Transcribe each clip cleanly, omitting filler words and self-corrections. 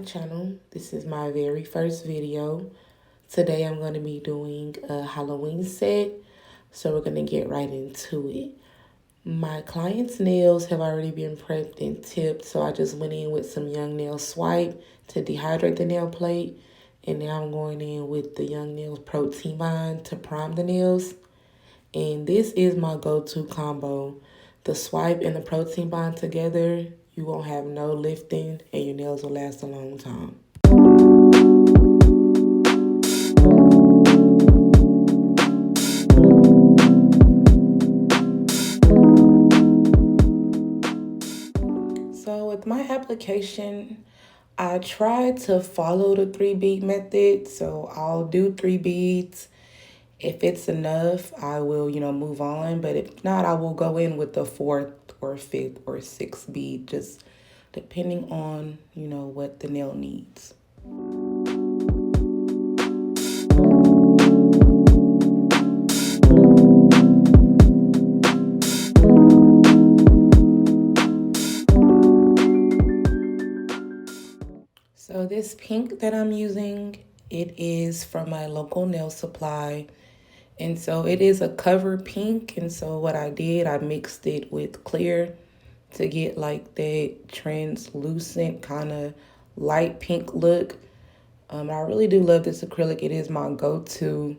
my channel. This is my very first video. Today I'm going to be doing a Halloween set, so we're going to get right into it. My client's nails have already been prepped and tipped, so I just went in with some Young Nail Swipe to dehydrate the nail plate. And now I'm going in with the Young Nails Protein Bond to prime the nails. And this is my go-to combo. The swipe and the protein bond together, you won't have no lifting and your nails will last a long time. So with my application, I try to follow the 3-bead method. So I'll do 3 beads. If it's enough, I will, move on. But if not, I will go in with the 4th or 5th or 6th bead, just depending on, what the nail needs. So this pink that I'm using, it is from my local nail supply. And so it is a cover pink. And so what I did, I mixed it with clear to get like that translucent kind of light pink look. I really do love this acrylic. It is my go-to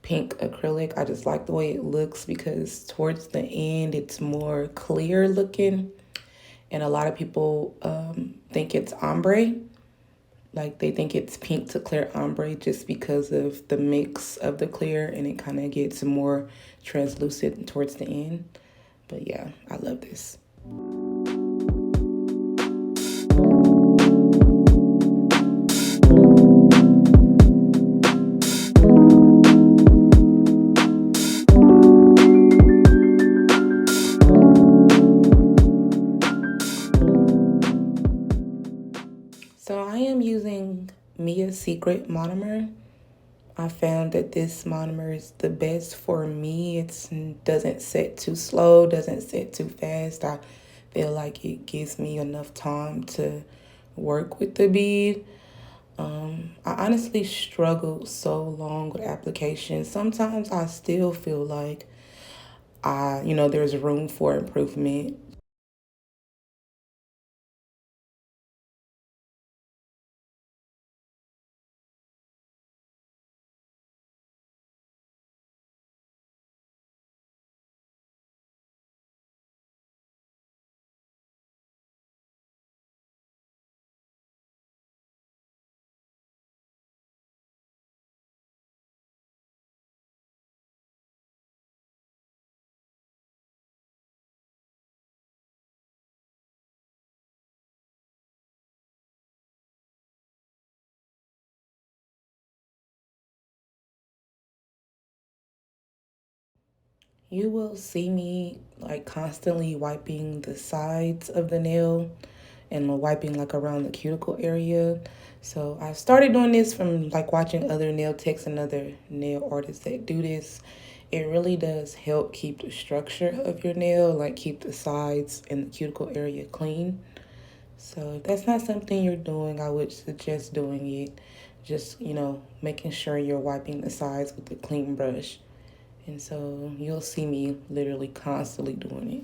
pink acrylic. I just like the way it looks because towards the end, it's more clear looking. And a lot of people think it's ombre. Like they think it's pink to clear ombre just because of the mix of the clear, and it kind of gets more translucent towards the end. But yeah, I love this. So I am using Mia's Secret monomer. I found that this monomer is the best for me. It doesn't set too slow, doesn't set too fast. I feel like it gives me enough time to work with the bead. I honestly struggled so long with application. Sometimes I still feel like there's room for improvement. You will see me like constantly wiping the sides of the nail and wiping like around the cuticle area. So I started doing this from like watching other nail techs and other nail artists that do this. It really does help keep the structure of your nail, like keep the sides and the cuticle area clean. So if that's not something you're doing, I would suggest doing it. Just, making sure you're wiping the sides with a clean brush. And so you'll see me literally constantly doing it.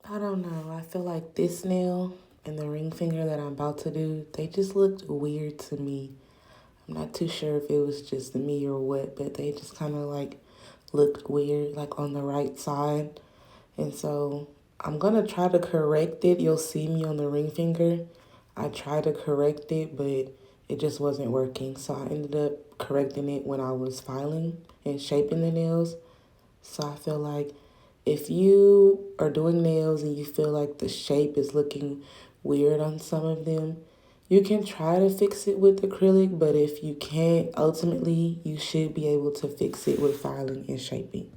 I don't know. I feel like this nail and the ring finger that I'm about to do, they just looked weird to me. I'm not too sure if it was just me or what, but they just kind of like looked weird, like on the right side. And so I'm gonna try to correct it. You'll see me on the ring finger. I tried to correct it, but it just wasn't working. So I ended up correcting it when I was filing and shaping the nails. So I feel like if you are doing nails and you feel like the shape is looking weird on some of them, you can try to fix it with acrylic, but if you can't, ultimately you should be able to fix it with filing and shaping.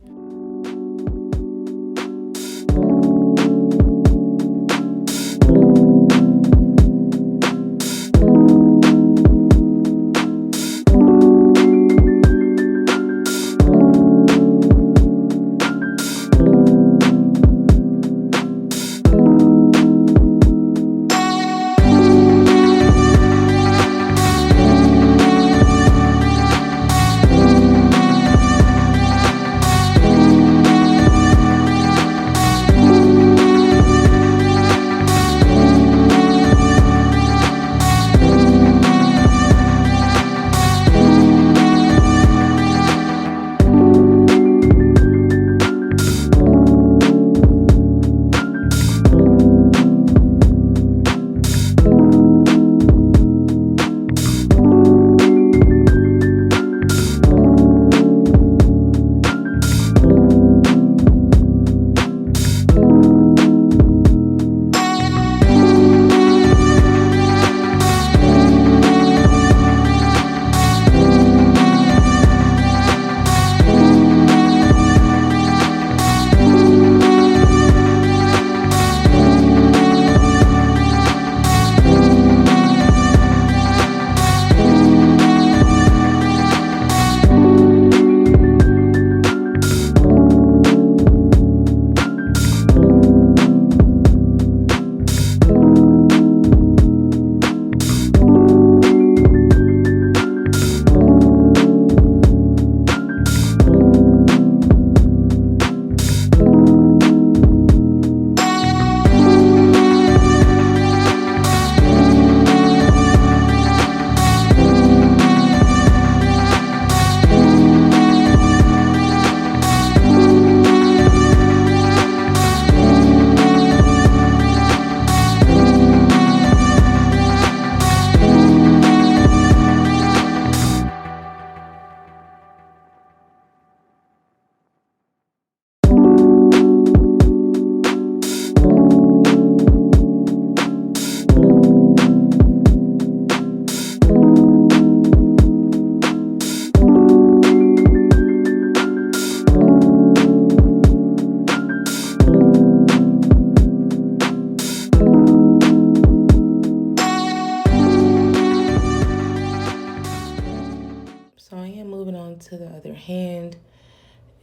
So I am moving on to the other hand,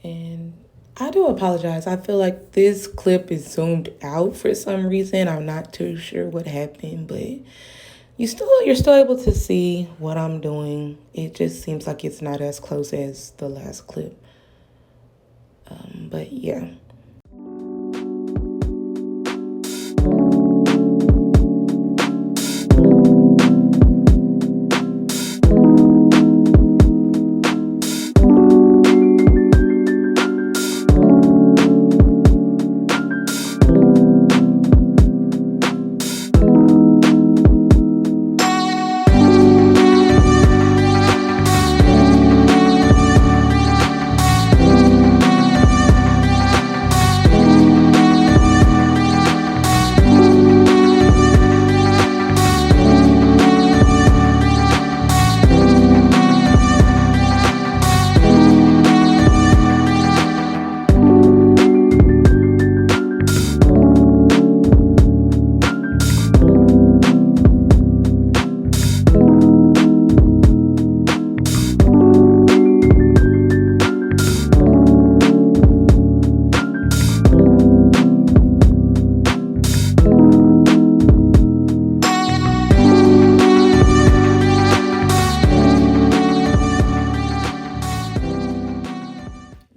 and I do apologize. I feel like this clip is zoomed out for some reason. I'm not too sure what happened, but you're still able to see what I'm doing. It just seems like it's not as close as the last clip. But yeah.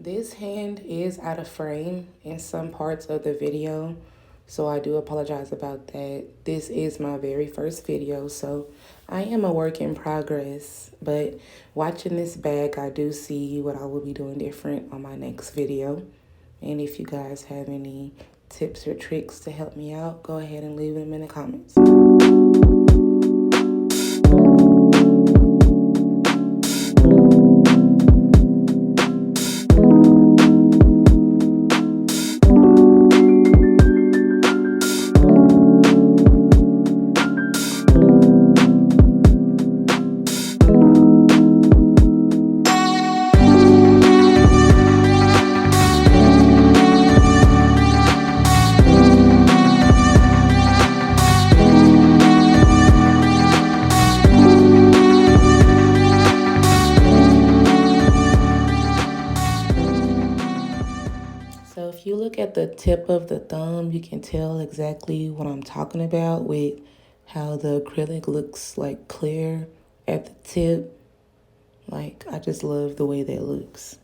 This hand is out of frame in some parts of the video. So I do apologize about that. This is my very first video, so I am a work in progress. But watching this back, I do see what I will be doing different on my next video. And if you guys have any tips or tricks to help me out, go ahead and leave them in the comments. So if you look at the tip of the thumb, you can tell exactly what I'm talking about with how the acrylic looks like clear at the tip. Like, I just love the way that looks.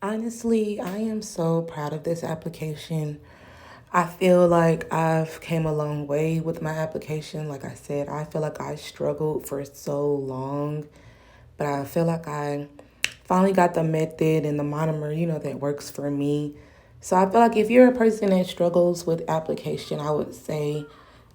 Honestly, I am so proud of this application. I feel like I've came a long way with my application. Like I said, I feel like I struggled for so long, but I feel like I finally got the method and the monomer, that works for me. So I feel like if you're a person that struggles with application, I would say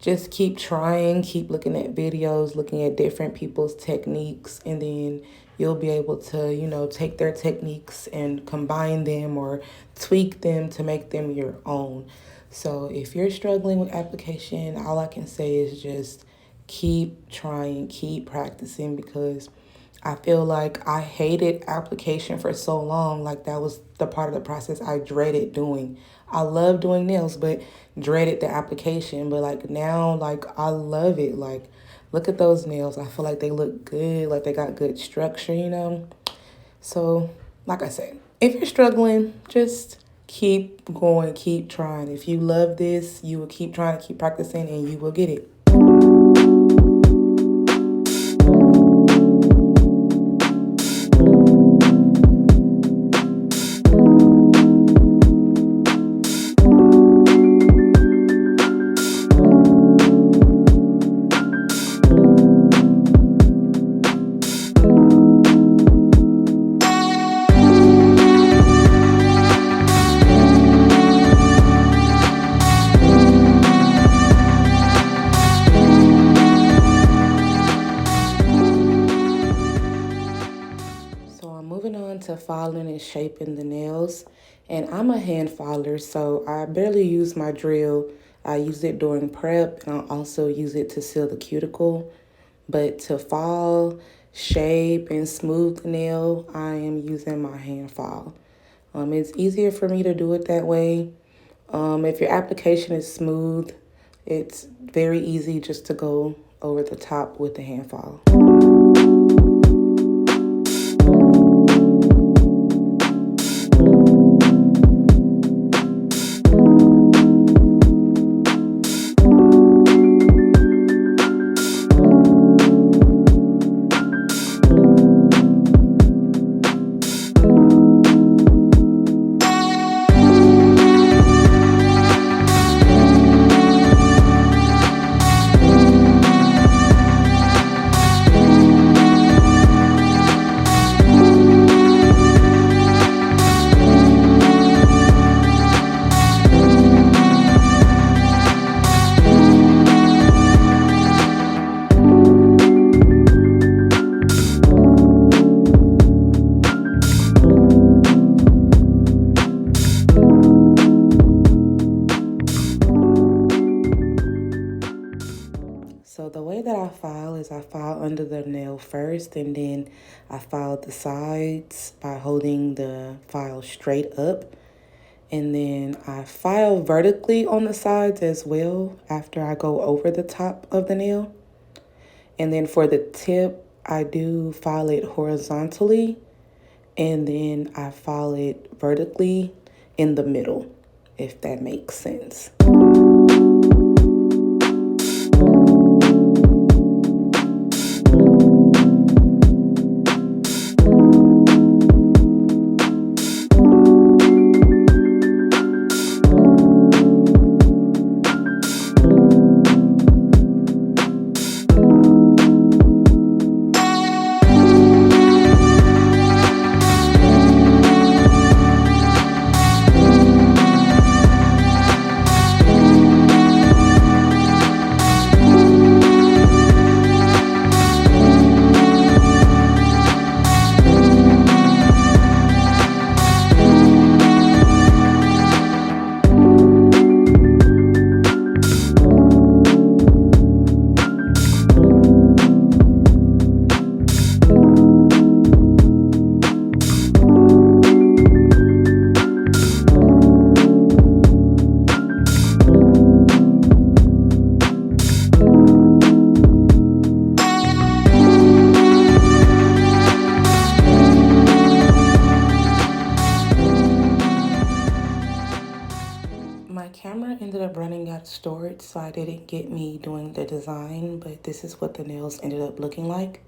just keep trying, keep looking at videos, looking at different people's techniques, and then you'll be able to, take their techniques and combine them or tweak them to make them your own. So if you're struggling with application, all I can say is just keep trying, keep practicing, because I feel like I hated application for so long. Like that was the part of the process I dreaded doing. I love doing nails, but dreaded the application. But like now, like I love it. Like look at those nails. I feel like they look good. Like they got good structure. So like I said, if you're struggling, just keep going, keep trying. If you love this, you will keep trying to keep practicing and you will get it. So I'm moving on to filing and shaping the nails. And I'm a hand filer, so I barely use my drill. I use it during prep, and I also use it to seal the cuticle. But to file, shape, and smooth the nail, I am using my hand file. It's easier for me to do it that way. If your application is smooth, it's very easy just to go over the top with the hand file. So the way that I file is I file under the nail first, and then I file the sides by holding the file straight up. And then I file vertically on the sides as well after I go over the top of the nail. And then for the tip, I do file it horizontally, and then I file it vertically in the middle, if that makes sense. My camera ended up running out of storage, so I didn't get me doing the design, but this is what the nails ended up looking like.